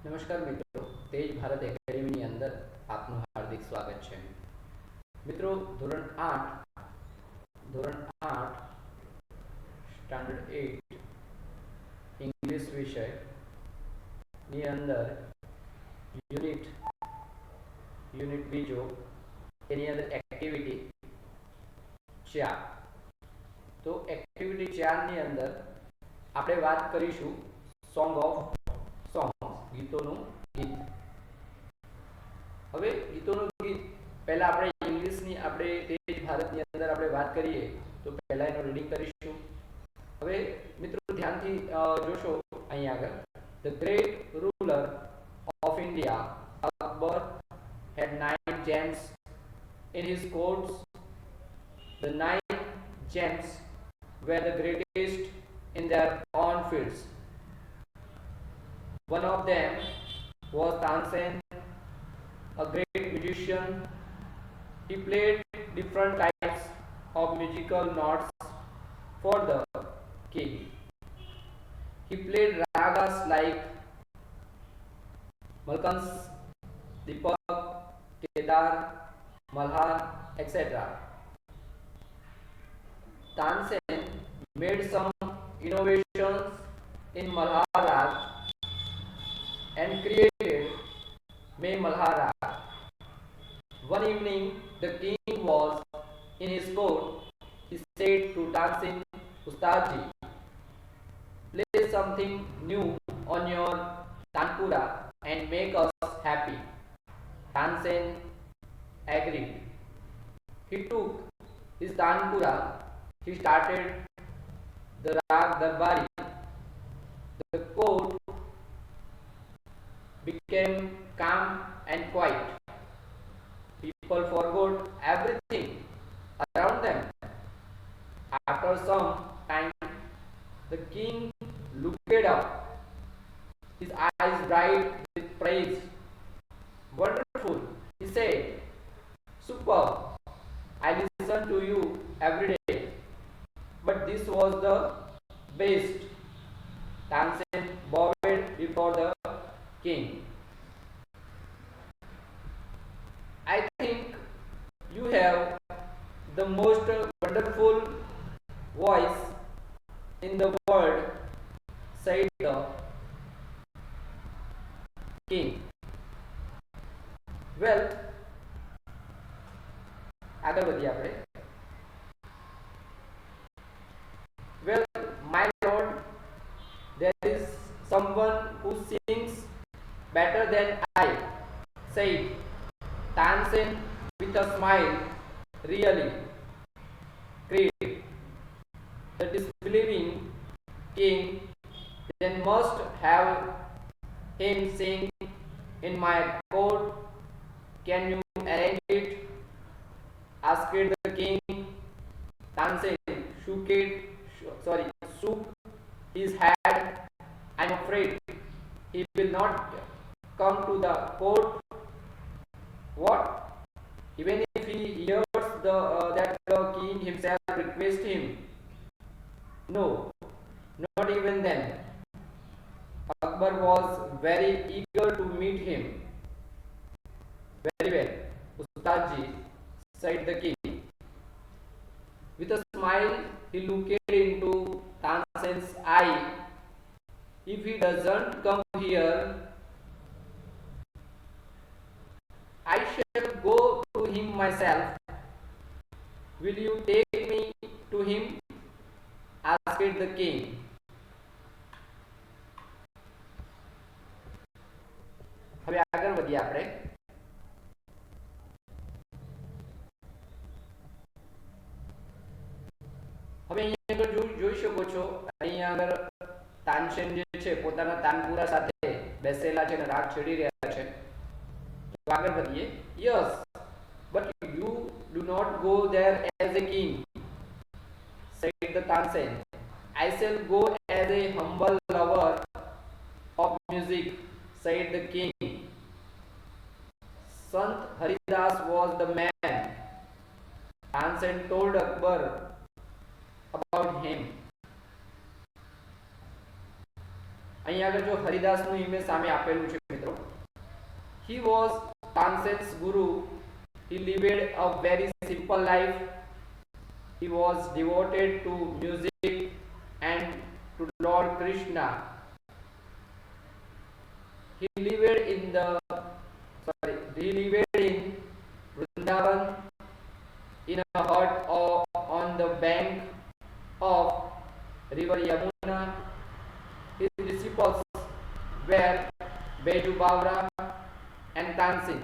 નમસ્કાર મિત્રો, તેજ ભારત એકેડેમીની અંદર આપનું હાર્દિક સ્વાગત છે. મિત્રો, ધોરણ આઠ સ્ટાન્ડર્ડ 8 ઇંગ્લિશ વિષયની અંદર યુનિટ યુનિટ બીજો એની અંદર એક્ટિવિટી 4. તો એક્ટિવિટી 4 ની અંદર આપણે વાત કરીશું સોંગ ઓફ સોંગ્સ, ગીતોનું ગીત. હવે ગીતોનું ગીત પહેલા આપણે ઇંગ્લિશની આપણે તેજ ભારતની અંદર આપણે વાત કરીએ તો પહેલા એનું રીડિંગ કરીશું. હવે મિત્રો ધ્યાનથી જોશો અહીં આગળ. The great ruler of India Akbar had 9 gems in his courts. The 9 gems were the greatest in their own fields. One of them was Tansen, a great musician. He played different types of musical notes for the king. He played ragas like Malkans, Deepak, Kedar, Malhar, etc. Tansen made some innovations in Malhar rag and created May Malhar rag. One evening, the king was in his court. He said to Tansen, Ustadji, play something new on your tanpura and make us happy. Tansen agreed. He took his tanpura. He started the rag darbari. The court became calm and quiet. People forgot everything around them. After some time, the king looked up, his eyes bright with praise. Wonderful, he said. Superb. I listen to you every day. But this was the best. Tansen bowed before the king. I think you have the most wonderful voice in the world, said the king. Well, આગળ વધીએ આપણે. Well, my lord, there is someone who sings better than I, said Tansen with a smile. Really? Great. The disbelieving king then must have him sing in my court. Can you arrange it? Asked the king. Tansen shook his head. I'm afraid he will not come to the court. What? Even if he hears that the king himself requests him? No, not even then. Akbar was very eager to meet him. Very well, Ustadji, said the king. With a smile, he looked into Tansen's eye. If he doesn't come here, I shall go to him myself. Will you take me to him? Asked the king. હવે આગળ વધીએ આપણે. હવે અહીંયા આગળ જોઈ શકો છો, અહીંયા આગળ તાનસેન જે છે પોતાના તાનપુરા સાથે બેસેલા છે અને રાગ છેડી રહ્યા છે. તો આગળ વધીએ. Yes, but you do not go there as a king, said the Tansen. I shall go as a humble lover of music, said the king. Sant Haridas was the man. Tansen told Akbar about him. અહીં આગળ જો હરિદાસનું image સામે આપેલું છે મિત્રો, He was Tansen's guru. He lived a very simple life. He was devoted to music and to Lord Krishna. He lived in Vrindavan in a hut on the bank of river Yamuna. His disciples were Beju Bavra and Tansen.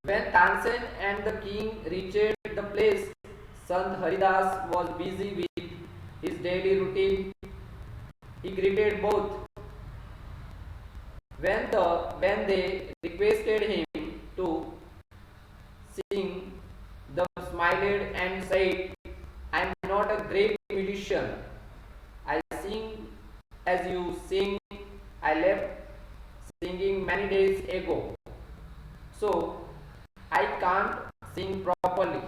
When Tansen and the king reached the place, Sant Haridas was busy with his daily routine. He greeted both. When they requested him to sing, the smiled and said, "I am not a great musician. I sing as you sing. I left singing many days ago, so I can't sing properly."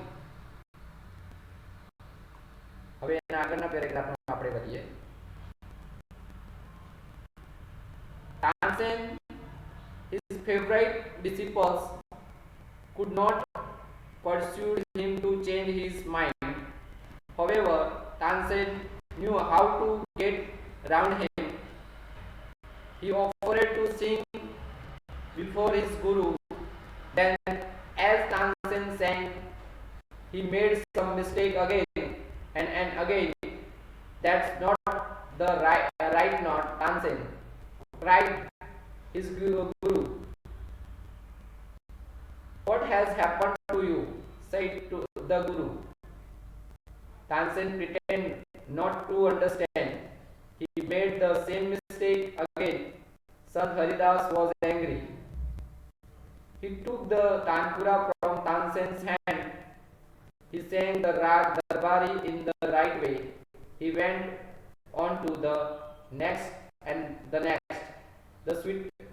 હવે એના આગળના પેરેગ્રાફમાં આપણે વધીએ. Tansen, his favorite disciples, could not persuade him to change his mind. However, Tansen knew how to get around him. He offered to sing before his guru. Then, as Tansen sang, he made some mistake again and again. "That's not the right note, Tansen," cried his guru. "What has happened to you?" said to the guru. Tansen pretended not to understand. He made the same mistake again. Sant Haridas was angry. He took the tanpura from Tansen's hand. He sang the rag darbari in the right way. He went on to the next and the next. The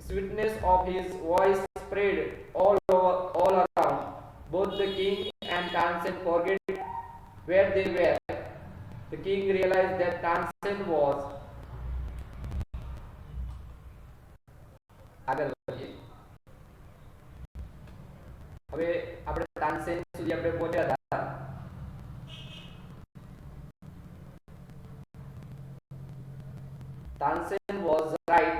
sweetness of his voice spread all around. Both the king and Tansen forget where they were. The king realized that Tansen was આગળ વધીએ. હવે આપણે તાનસેન સુધી આપણે પહોંચ્યા હતા. Tansen was right.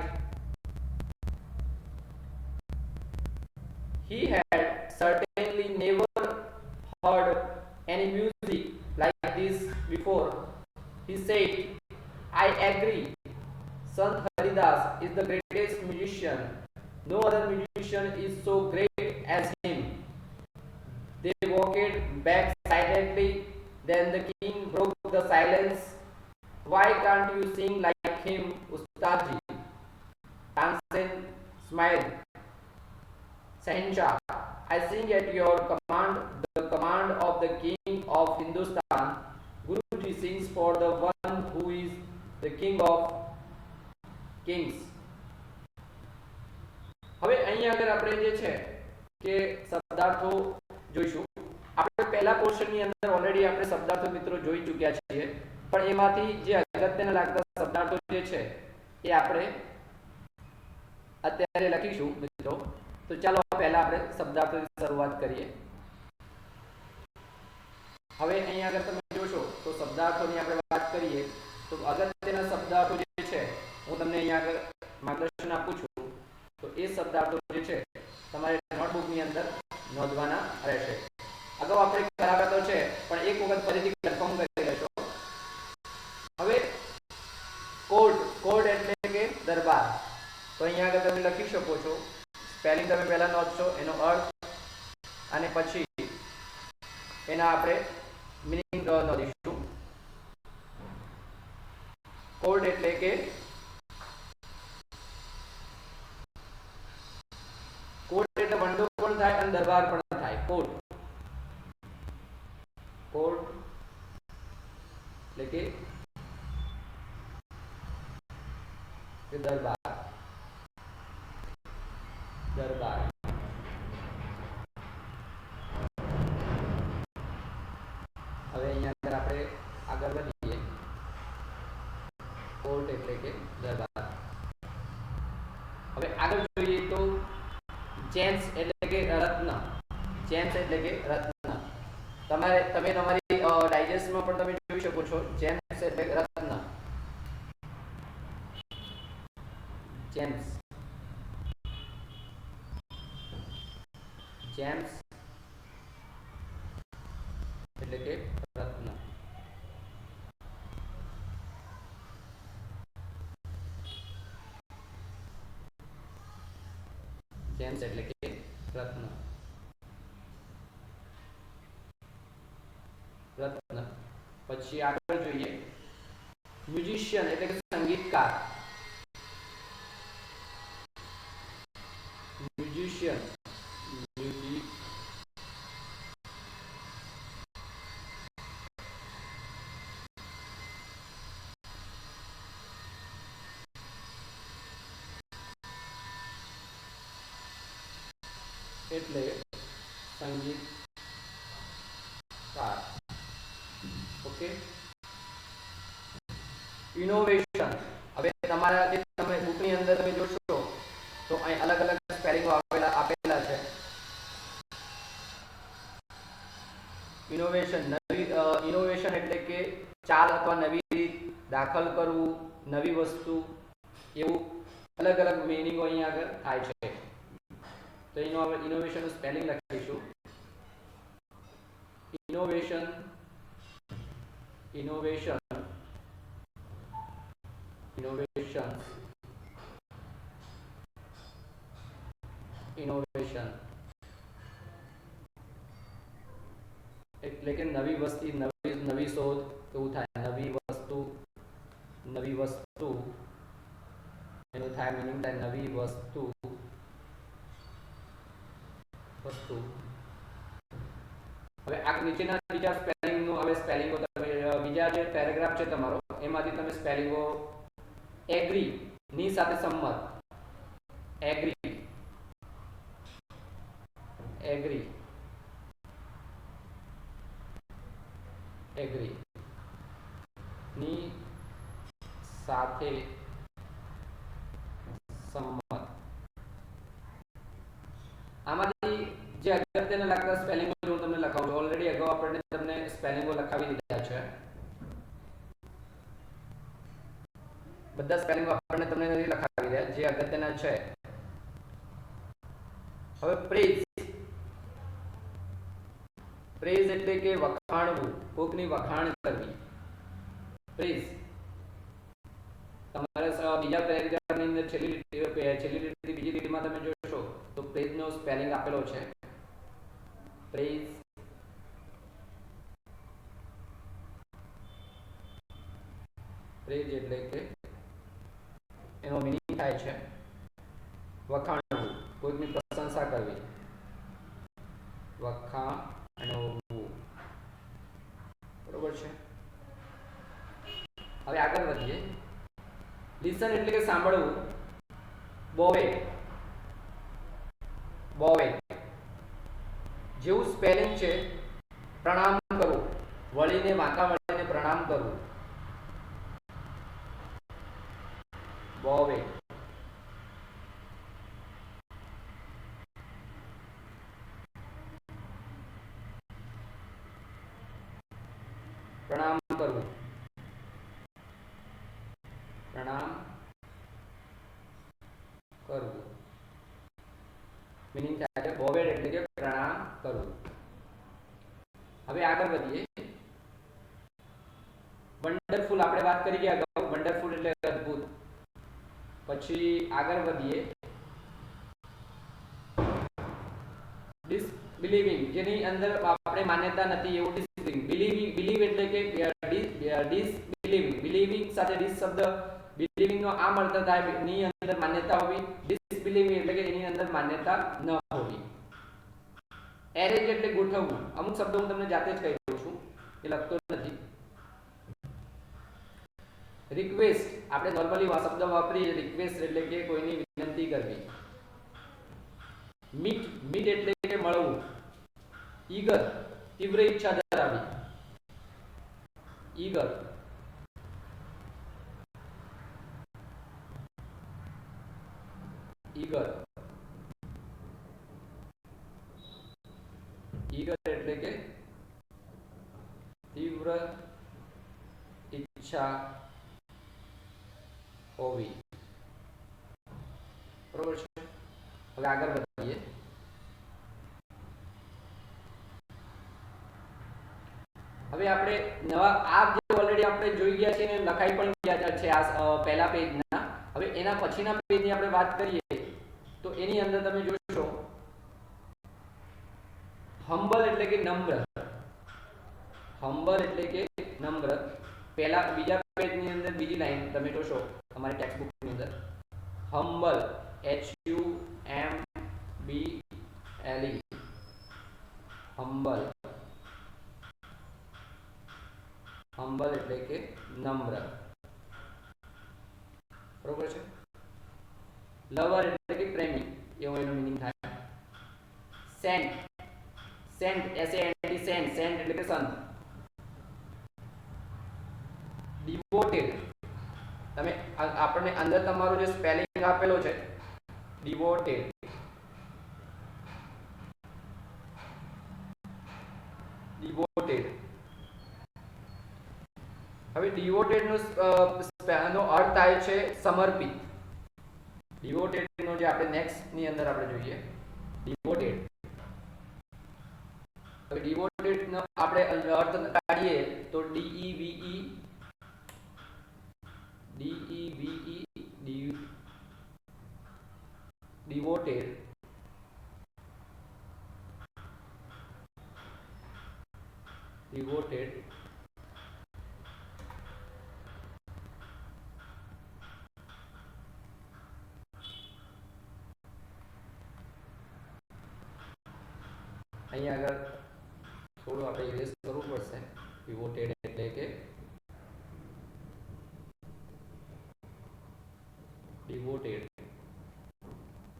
He had certainly never heard any music like this before. He said, "I agree. Sant Haridas is the greatest musician. No other musician is so great as him." They walked back silently. Then the king broke the silence. "Why can't you sing like him, Ustadji?" Tansen smiled. "Sahinshah, I sing at your command, the command of the king of Hindustan. Guruji sings for the one who is the king of kings." હવે અહીં આગળ આપણે જે છે કે શબ્દાર્થો જોઈશું. આપણે પહેલા પોર્શનની અંદર ઓલરેડી આપણે શબ્દાર્થો મિત્રો જોઈ ચૂક્યા છીએ, પણ એમાંથી જે અગત્યના લાગતા શબ્દાર્થો જે છે એ આપણે અત્યારે લખીશું મિત્રો. તો ચાલો પહેલા આપણે શબ્દાર્થોની શરૂઆત કરીએ. હવે અહીં આગળ તમે જોશો તો શબ્દાર્થોની આપણે વાત કરીએ તો અગત્યના શબ્દાર્થો જે છે હું તમને અહીં આગળ માર્ગદર્શન આપું છું. તો એ શબ્દાર્થો જે છે તમારે નોટબુકની અંદર નોંધવાના રહેશે. અગાઉ આપણે કરાવ્યા તો છે પણ એક વખત ફરીથી કન્ફર્મ કરી લેશો. હવે કોર્ટ એટલે કે દરબાર. તો અહીંયા આગળ તમે લખી શકો છો. સ્પેલિંગ તમે પહેલા નોંધશો, એનો અર્થ અને પછી એના આપણે મીનિંગ નોંધીશું. કોર્ટ એટલે કે કોર્ટ એટલે વંડો પણ થાય અને દરબાર પણ થાય. કોર્ટ એટલે કે દરબાર. હવે અહીંયા અંદર આપણે આગળ વધીએ. કોર્ટ એટલે કે દરબાર. હવે આગળ જોઈએ તો જેમ્સ એટલે કે રત્ન. જેમ્સ એટલે કે રત્ન. તમે તમારી ડાયજેસ્ટમાં પણ તમે જોઈ શકો છો જેમ્સ એટલે રત્ન. જેમ્સ જેમ્સ એટલે કે રત્ન. જેમ્સ એટલે કે રત્ન. રત્ન. પછી આગળ જોઈએ મ્યુઝિશિયન એટલે કે સંગીતકાર. મ્યુઝિશિયન એટલે સંગીતકાર. ઓકે. ઇનોવેશન. હવે તમારા જે તમે બુકની અંદર તમે જોશો તો અહીં અલગ અલગ સ્પેલિંગો આપેલા છે. ઇનોવેશન ઇનોવેશન એટલે કે ચાલ અથવા નવી રીત દાખલ કરવું, નવી વસ્તુ, એવું અલગ અલગ મીનિંગો અહીંયા આગળ થાય છે. તો એનો આપણે ઇનોવેશન નું સ્પેલિંગ લખીશું. ઇનોવેશન ઇનોવેશન ઇનોવેશન ઇનોવેશન એટલે કે નવી વસ્તી, નવી શોધ એવું થાય. નવી વસ્તુ એનું થાય મીનિંગ થાય નવી વસ્તુ. હવે આ નીચેના બીજા સ્પેલિંગનું હવે સ્પેલિંગો તમે બીજા જે પેરેગ્રાફ છે તમારો એમાંથી તમે સ્પેલિંગો એગ્રી ની સાથે સંમત. એગ્રી એગ્રી એગ્રી ની સાથે સંમત. આમાંથી જે અગત્યને લાગતા સ્પેલિંગો હું તમને લખાવું છું. ઓલરેડી અગાઉ આપણે તમને સ્પેલિંગો લખાવી દીધા છે. બધા સ્પેલિંગો આપણે તમને નથી લખાવી રહ્યા જે અગત્યના છે. હવે પ્રેઝ. પ્રેઝ એટલે કે વખાણવું, કોકની વખાણ કરવી. પ્રેઝ. તમારે બીજા પેરેગ્રાફની અંદર છેલ્લી લીટી બીજી લીટીમાં તમે જોશો તો પ્રેઝ નો સ્પેલિંગ આપેલો છે. પ્રેઝ પ્રેઝ એટલે કે એનો મીનિંગ થાય છે વખાણવું, કોઈની પ્રશંસા કરવી. વખાણવું. બરોબર છે. હવે આગળ વધીએ. લિસન એટલે કે સાંભળવું. બોવે બોવે જેવું સ્પેલિંગ છે પ્રણામ કરવું, વળીને વાંકા વળીને પ્રણામ કરવું. બોવે પ્રણામ કરવું. પ્રણામ કરવું મીનિંગ થાય છે બોવેડ એટલે કે પ્રણામ કરવું. હવે આગળ વધીએ. વન્ડરફુલ આપણે વાત કરી ગયા અગાઉ. વન્ડરફુલ એટલે અદ્ભુત. પછી આગળ વધીએ. ડિસબિલીવિંગ જેની અંદર આપણે માન્યતા નથી એવું ડિસબિલીવિંગ. બિલીવ એટલે કે ડિસબિલીવિંગ. બિલીવિંગ સાથે ડિસ શબ્દ બિલીવિંગ નો આમ અર્થ થાય ની અંદર માન્યતા હોવી. ડિસબિલીવિંગ એટલે કે એની અંદર માન્યતા ન હોવી. એરેન્જ એટલે ગોઠવવું. અમુક શબ્દો હું તમને જાતે જ કહી દઉં છું, એ લખતો નથી. રિક્વેસ્ટ આપણે નોર્મલી શબ્દ વાપરીએ. રિક્વેસ્ટ એટલે કે કોઈની વિનંતી કરવી. મીટ એટલે કે મળવું. ઈગર તીવ્ર ઈચ્છા ધરાવી. ઈગર ઈગર ઈગર એટલે કે તીવ્ર ઈચ્છા હોવી, બરોબર છે. હવે આગળ વધીએ. હવે આપણે નવા આ જે ઓલરેડી આપણે જોઈ ગયા છે ને લખાઈ પણ ગયા છે આ પહેલા પેજના. હવે એના પછીના પેજની આપણે વાત કરીએ તો એની અંદર તમે જોશો હમ્બલ એટલે કે નમ્ર. હમ્બલ એટલે કે નમ્ર. પહેલા બીજા પેજની અંદર બીજી લાઈન તમે જોશો તમારી ટેક્સ્ટ બુકની અંદર હમ્બલ HUMBLE હમ્બલ. હમ્બલ એટલે કે નમ્ર, બરોબર છે. લવર એટલે કે પ્રેમી એવો એનો મીનિંગ થાય. Saint saint SANT saint saint એટલે કે સંત. ડિવોટેડ તમે આપણને અંદર તમારો જે સ્પેલિંગ આપેલો છે ડિવોટેડ ડિવોટેડ. હવે ડિવોટેડ નો અર્થ થાય છે સમર્પિત. ડિવોટેડ નો જે આપણે નેક્સ્ટ ની અંદર આપણે જોઈએ ડિવોટેડ. હવે ડિવોટેડ નો આપણે અર્થ કાઢીએ તો DEVE ડિવોટેડ ડિવોટેડ અહીંયા આગળ થોડું આપણે ઇરેઝ કરવું પડશે. ડિવોટેડ એટલે કે ડિવોટેડ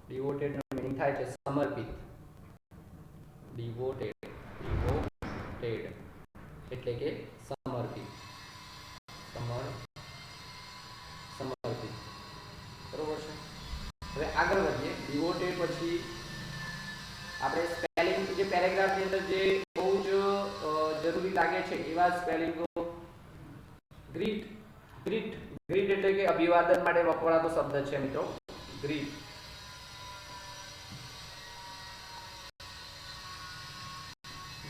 ડિવોટેડ નો મીનિંગ થાય છે સમર્પિત. ડિવોટેડ ડિવોટેડ એટલે કે સમર્પિત સમર્પિત, બરોબર છે. હવે આગળ વધીએ. ડિવોટેડ પછી આપણે સ્પેલિંગ જે પેરેગ્રાફની અંદર જે બહુ જ જરૂરી લાગે છે એવા સ્પેલિંગો ગ્રીટ ગ્રીટ ગ્રીટ એટલે કે અભિવાદન માટે વપરાતો શબ્દ છે મિત્રો. ગ્રીટ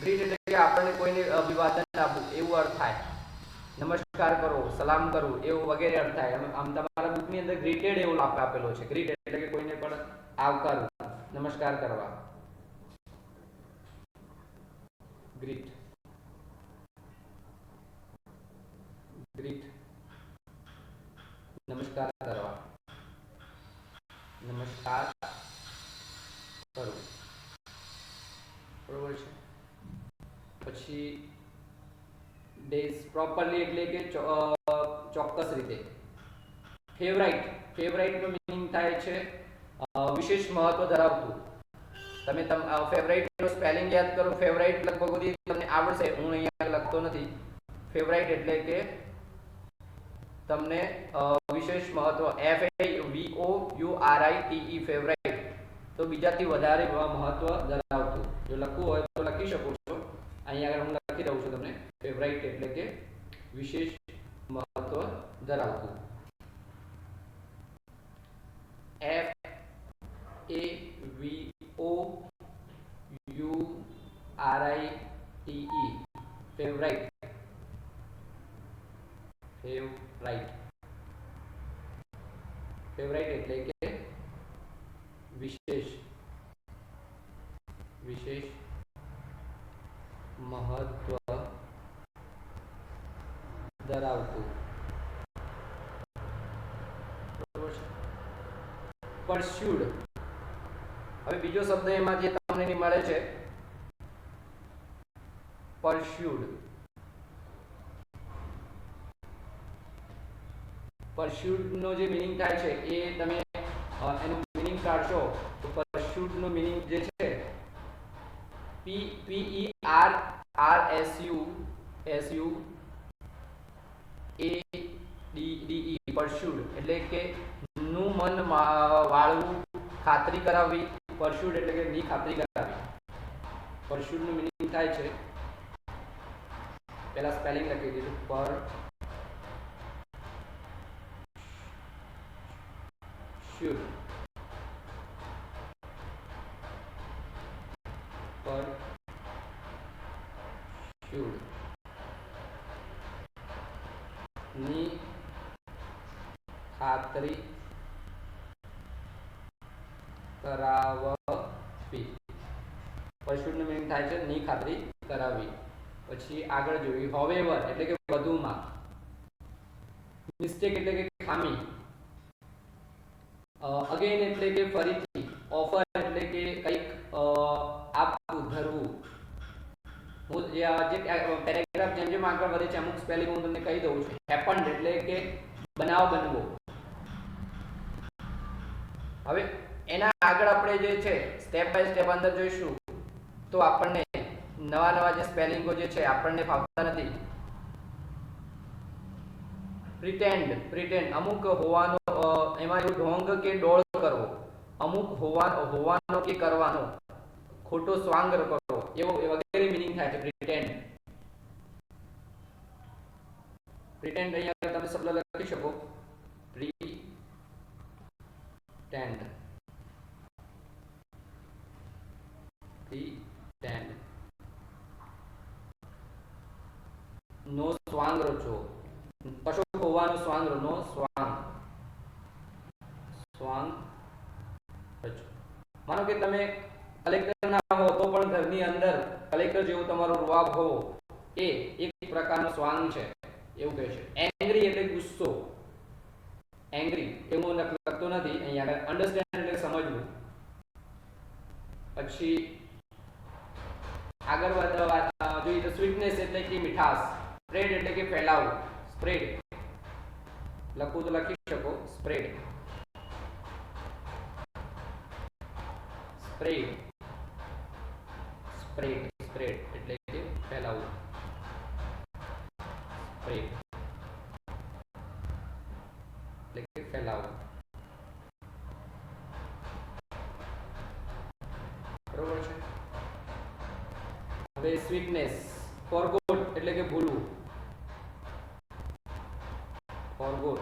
ગ્રીટ એટલે કે આપણને કોઈને અભિવાદન આપવું એવું અર્થ થાય. નમસ્કાર કરો, સલામ કરવું એવું વગેરે અર્થ થાય. આમ તમારા બુકની અંદર ગ્રીટેડ એવું આપેલો છે. ગ્રીટ એટલે કે કોઈને પણ આવકારવું, નમસ્કાર કરવા. ગ્રીટ ગ્રીટ નમસ્કાર કરવા, નમસ્કાર કરવું, બરોબર છે. પછી ડેઝ પ્રોપરલી એટલે કે ચોક્કસ રીતે. ફેવરાઇટ ફેવરાઇટ નો મીનિંગ થાય છે વિશેષ મહત્વ ધરાવતું. તમે ફેવરાઇટ નો સ્પેલિંગ યાદ કરો. ફેવરાઇટ લગભગ બધી તમને આવડશે, હું અહીંયા લખતો નથી. ફેવરાઇટ એટલે કે તમને વિશેષ મહત્વ FAVOURITE ફેવરાઇટ તો બીજાથી વધારે મહત્વ ધરાવતું. જો લખવું હોય તો લખી શકો છો. અહીંયા આગળ હું લખી દઉં છું તમને. ફેવરાઇટ એટલે કે વિશેષ મહત્વ ધરાવતું. FAVOURITE ફેવરાઇટ ફેવરાઇટ ફેવરાઇટ એટલે કે વિશેષ વિશેષ મહત્વ ધરાવતું, બરોબર છે. પરસ્યુડ. હવે બીજો શબ્દ એમાં જે તમને મળે છે પરસ્યુડ. પરસ્યુડ નો જે મીનિંગ થાય છે એ તમે એનું મીનિંગ કાઢશો તો પરસ્યુડ નો મીનિંગ જે છે PERSUADE પરસ્યુડ એટલે કે નું મન વાળવું, ખાતરી કરાવવી, પરસ્યુટ એટલે કે ની ખાતરી કરાવવી. પરસ્યુટ નું મીનિંગ થાય છે, પહેલા સ્પેલિંગ લખી દીધું, પર શુડ, પર શુડ ની ખાતરી કરાવવી. પરસ્યુટ નું મીનિંગ થાય છે ની ખાતરી કરાવવી. પછી આગળ જોઈએ હોવેવર એટલે કે વધુમાં, મિસ્ટેક એટલે કે ખામી, અગેન એટલે કે ફરીથી, ઓફર એટલે કે કંઈક આપવું, ધરવું. હું જે પેરેગ્રાફ જેમ જેમ આગળ વધે છે અમુક સ્પેલિંગ હું તમને કહી દઉં છું. હેપન્ડ એટલે કે બનાવ બનવો. હવે એના આગળ આપણે જે છે સ્ટેપ બાય સ્ટેપ અંદર જોઈશું તો આપણને નવા નવા જે સ્પેલિંગો જે છે આપણને ફાવતા નથી. પ્રિટેન્ડ અમુક હોવાનો, એમાં એવું ઢોંગ કે ડોળ કરવો, અમુક હોવાનો કે કરવાનો, ખોટો સ્વાંગ કરવો, એવો વગેરે મીનિંગ થાય છે પ્રિટેન્ડ. અહીંયા તમે શબ્દ લખી શકો પ્રિટેન્ડ. નો સ્વાંગ રચો, કશો હોવાનો સ્વાંગ નો સ્વાંગ રચો. માનો કે તમે કલેક્ટર ના હો તો પણ ઘરની અંદર કલેક્ટર જેવો તમારો રૂઆબ હોવો એ એક પ્રકારનો સ્વાંગ છે એવું કહે છે. એંગ્રી એટલે ગુસ્સો, એંગ્રી એવું લખતો નથી અહીંયા. અન્ડરસ્ટેન્ડ એટલે સમજવું. પછી આગળ જોઈએ તો સ્વીટનેસ એટલે કે મીઠાશ, સ્પ્રેડ એટલે કે ફેલાવવું. સ્પ્રેડ લખવું તો લખી શકો સ્પ્રેડ. સ્પ્રેડ એટલે કે ફેલાવવું. સ્પ્રેડ એટલે કે ફેલાવવું. બરોબર છે. હવે સ્વીટનેસ, ફોરગોટ એટલે કે ભૂલવું. ફોરગોટ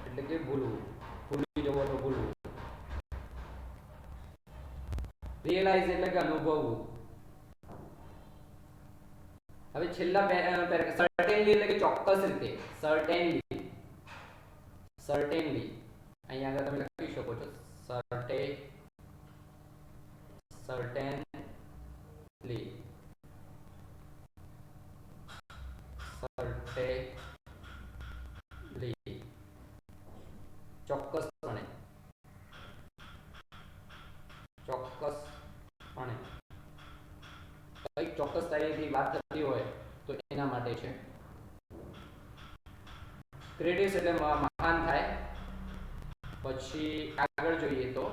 એટલે કે ભૂલવું, ભૂલી જવો તો ભૂલવું. રિયલાઇઝ એટલે કે અનુભવવું. હવે છેલ્લા સર્ટેનલી એટલે કે ચોક્કસ રીતે, સર્ટેનલી અહીંયા આગળ તમે લખી શકો છો સર્ટેનલી ચોક્કસપણે. કઈ ચોક્કસતાથી વાત થતી હોય તો એના માટે છે. ગ્રેટેસ્ટ એટલે મહાન થાય. પછી આગળ જોઈએ તો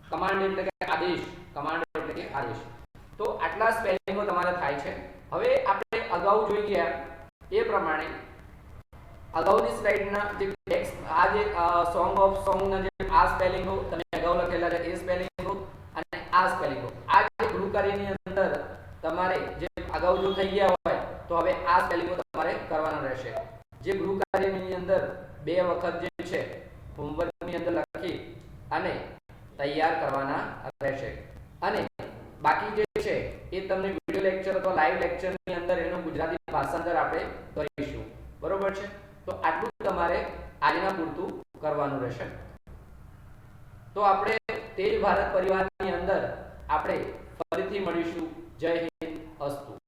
કમાન્ડ એટલે કે આદેશ, તો આટલા સ્પેલિંગો તમારે થાય છે. હવે આપણે અગાઉ જોઈ ગયા એ પ્રમાણે અગાઉની સ્લાઇડના જે ટેક્સ્ટ આ જે સોંગ ઓફ સોંગના જે આ સ્પેલિંગો તમે અગાઉ લખેલા છે એ સ્પેલિંગો અને આ સ્પેલિંગો, આ જે ગૃહકાર્યની અંદર તમારે જે અગાઉ જો થઈ ગયા હોય તો હવે આ સ્પેલિંગો તમારે કરવાના રહેશે. જે ગૃહકાર્યની અંદર બે વખત જે છે હોમવર્કની અંદર લખી અને તૈયાર કરવાના રહેશે. અને બાકી જે છે એ તમને વિડિયો લેક્ચર અથવા લાઈવ લેક્ચરની અંદર એનું ગુજરાતી ભાષાંતર આપણે કરીશું. બરોબર છે. તો આટલું તમારે આજના પૂરતું કરવાનું રહેશે. તો આપણે તેજ ભારત પરિવારની અંદર આપણે ફરીથી મળીશું. જય હિન્દ, અસ્તુ.